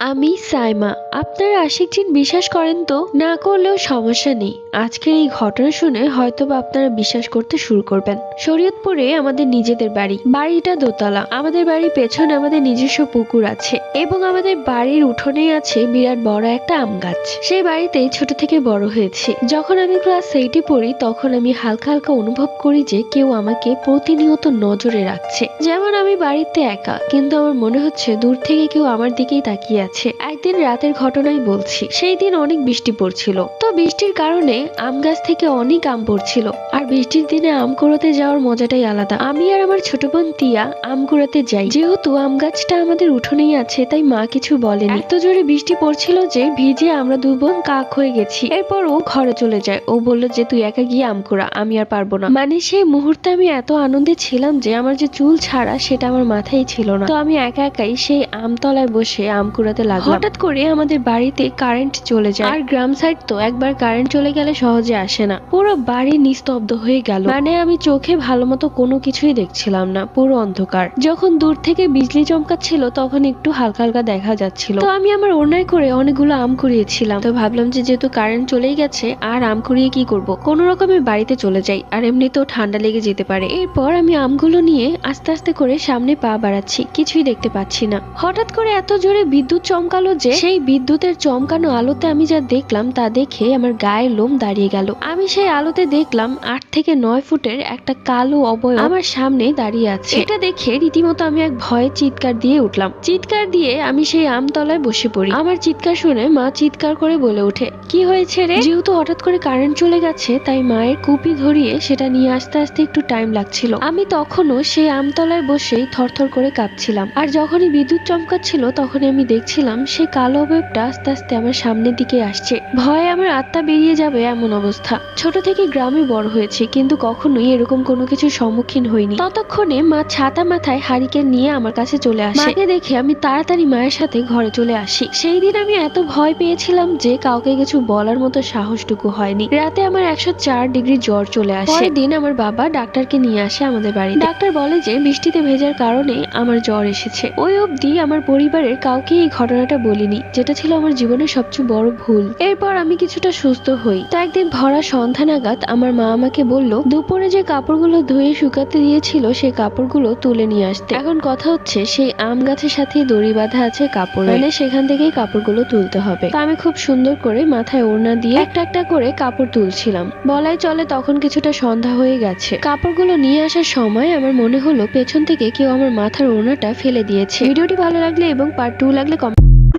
আমি সাইমা। আপনারা আশিক জিন বিশ্বাস করেন তো? না করলেও সমস্যা নেই। আজকের এই ঘটনা শুনে হয়তোবা আপনারা বিশ্বাস করতে শুরু করবেন। শরীয়তপুরে আমাদের নিজেদের বাড়ি। বাড়িটা দোতলা। আমাদের বাড়ির পেছনে আমাদের নিজস্ব পুকুর আছে এবং আমাদের বাড়ির উঠোনেই আছে বিরাট বড় একটা আম গাছ। সেই বাড়িতেই ছোট থেকে বড় হয়েছি। যখন আমি ক্লাস 8-এ পড়ি তখন আমি হালকা হালকা অনুভব করি যে কেউ আমাকে প্রতিনিয়ত নজরে রাখছে। যেমন আমি বাড়িতে একা, কিন্তু আমার মনে হচ্ছে দূর থেকে কেউ আমার দিকেই তাকিয়ে আছে। একদিন রাতের ঘটনাই বলছি। সেই দিন অনেক বৃষ্টি পড়ছিল। তো বৃষ্টির কারণে আম গাছ থেকে অনেক আম পড়ছিল। আর বৃষ্টির দিনে আম কুড়াতে যাওয়ার মজাটাই আলাদা। আমি আর আমার ছোট বোন তিয়া আম কুড়াতে যাই। যেহেতু আম গাছটা আমাদের উঠোনেই আছে তাই মা কিছু বলেনি। এত জোরে বৃষ্টি পড়ছিল যে ভিজে আমরা দুই বোন কাক হয়ে গেছি। এরপর ও ঘরে চলে যায়। ও বলল যে তুই একা গিয়ে আম কুড়া, আমি আর পারবো না। মানে সেই মুহূর্তে আমি এত আনন্দে ছিলাম যে আমার যে চুল ছাড়া সেটা আমার মাথায় ছিল না। তো আমি একা একাই সেই আমতলায় বসে আম কুড়াতে লাগলাম। হঠাৎ করে আমাদের বাড়িতে কারেন্ট চলে যায়। আর গ্রাম সাইড তো একবার কারেন্ট চলে গেলে সহজে আসে না। পুরো বাড়ি নিস্তব্ধ হয়ে গেল। মানে আমি চোখে ভালো মতো কোনো কিছুই দেখছিলাম না, পুরো অন্ধকার। যখন দূর থেকে বিজলি চমকাচ্ছিল তখন একটু হালকা হালকা দেখা যাচ্ছিল। তো আমি আমার ওড়নায় করে অনেকগুলো আম কুড়িয়েছিলাম। তো ভাবলাম যে যেহেতু কারেন্ট চলেই গেছে আর আম কুড়িয়ে কি করব, কোনো রকমে বাড়িতে চলে যাই, আর এমনিতেও ঠান্ডা লেগে যেতে পারে। এরপর আমি আমগুলো নিয়ে আস্তে আস্তে করে সামনে পা বাড়াচ্ছি, কিছুই দেখতে পাচ্ছি না। হঠাৎ করে এত জোরে বিদ্যুৎ চমকালো যে সেই বিদ্যুতের চমকানো আলোতে আমি যা দেখলাম তা দেখে আমার গায়ের লোম দাঁড়িয়ে গেল। আমি সেই আলোতে দেখলাম 8 থেকে 9 ফুটের একটা কালো অবয়ব আমার সামনে দাঁড়িয়ে আছে। এটা দেখে রীতিমতো আমি এক ভয়ে চিৎকার দিয়ে উঠলাম। চিৎকার দিয়ে আমি সেই আমতলায় বসে পড়ি। আমার চিৎকার শুনে মা চিৎকার করে বলে ওঠে, কি হয়েছে রে? যেহেতু হঠাৎ করে কারেন্ট চলে গেছে তাই মায়ের কুপি ধরিয়ে সেটা নিয়ে আসতে আসতে একটু টাইম লাগছিল। আমি তখনও সেই আমতলায় বসেই থরথর করে কাঁপছিলাম। আর যখনই বিদ্যুৎ চমকাচ্ছিল তখনই আমি দেখছিলাম সেই কালো অবয়বটা আস্তে আস্তে আমার সামনের দিকে আসছে। ভয়ে আমার আত্মা বেরিয়ে যাবে এমন অবস্থা। ছোট থেকে গ্রামে বড় হয়েছে, কিন্তু কখনোই এরকম কোনো কিছুর সম্মুখীন হইনি। ততক্ষণে মা ছাতা মাথায় হারিকেন নিয়ে আমার কাছে চলে আসে। মাকে দেখে আমি তাড়াতাড়ি মায়ের সাথে ঘরে চলে আসি। সেই দিন আমি এত ভয় পেয়েছিলাম যে কাউকে কিছু বলার মতো সাহসটুকু হয়নি। রাতে আমার 104 ডিগ্রি জ্বর চলে আসে। পরের দিন আমার বাবা ডাক্তারকে নিয়ে আসে আমাদের বাড়িতে। ডাক্তার বলে যে বৃষ্টিতে ভেজার কারণে আমার জ্বর এসেছে। ওই অবধি আমার পরিবারের কাউকে এই ঘটনাটা বলিনি, যেটা ছিল আমার জীবনের সবচেয়ে বড় ভুল। এরপর আমি কিছুটা সুস্থ হই। তো একদিন ভরা সন্ধ্যা নাগাদ আমার মা আমাকে বলল দুপুরে যে কাপড়গুলো ধুয়ে শুকাতে দিয়েছিল সেই কাপড়গুলো তুলে নিয়ে আসতে। এখন কথা হচ্ছে সেই আম গাছের সাথে দড়ি বাঁধা আছে কাপড়, মানে সেখান থেকেই কাপড়গুলো তুলতে হবে। তো আমি খুব সুন্দর করে মাথায় ওড়না দিয়ে একটা একটা করে কাপড় তুলছিলাম। বলাই চলে তখন কিছুটা সন্ধ্যা হয়ে গেছে। কাপড়গুলো নিয়ে আসার সময় আমার মনে হলো পেছন থেকে কেউ আমার মাথার ওড়নাটা ফেলে দিয়েছে। ভিডিওটি ভালো লাগলে এবং পার্ট 2 লাগলে